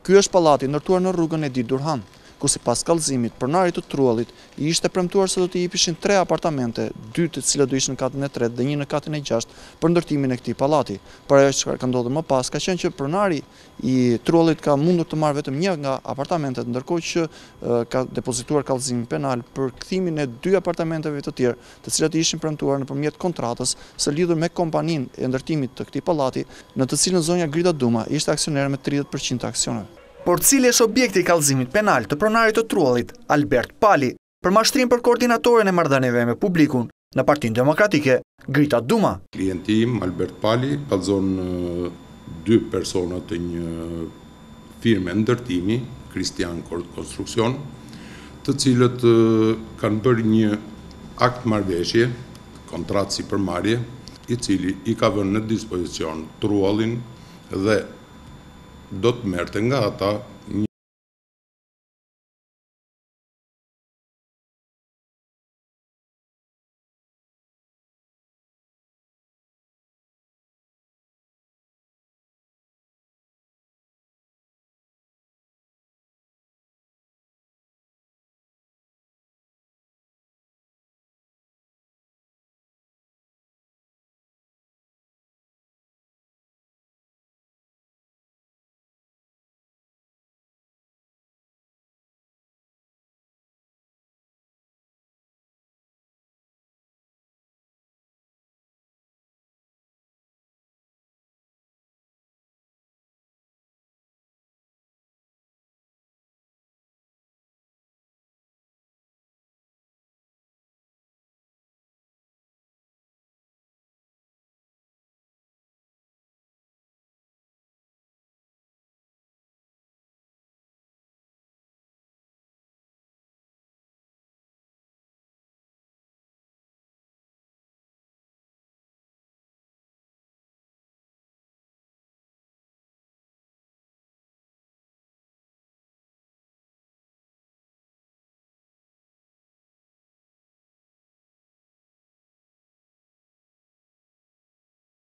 Ky është pallati ndërtuar në rrugën Edi Durhan, ku sipas kallëzimit pronarit të Trullit i ishte premtuar se do t'i jepeshin 3 apartamente, 2 të cilat do ishin në katin e 3 dhe 1 në katin e 6 për ndërtimin e këtij pallati. Por ajo që ka ndodhur më pas ka qenë që pronari i Trullit ka mundur të marrë vetëm 1 nga apartamentet, ndërkohë që ka depozituar kallëzimin penal për kthimin e 2 apartamenteve të tjerë, të cilat i ishin premtuar nëpërmjet kontratës së lidhur me kompaninë e ndërtimit të këtij pallati, në të cilën zonja Grida Duma ishte aksioner me 30% të aksioneve. Por cili është objekti i kallëzimit penal të pronarit të Trullit, Albert Pali, për mashtrim për koordinatoren e marrëdhënieve me publikun në Partinë Demokratike, Grida Duma. Klienti im, Albert Pali, kallëzon 2 persona të një firme ndërtimi, Kristian Konstruksion, të cilët kanë bërë një akt marrëveshje, kontratë si përmarrje, i cili i ka vënë në dispozicion Trullin dhe do të merrte nga ata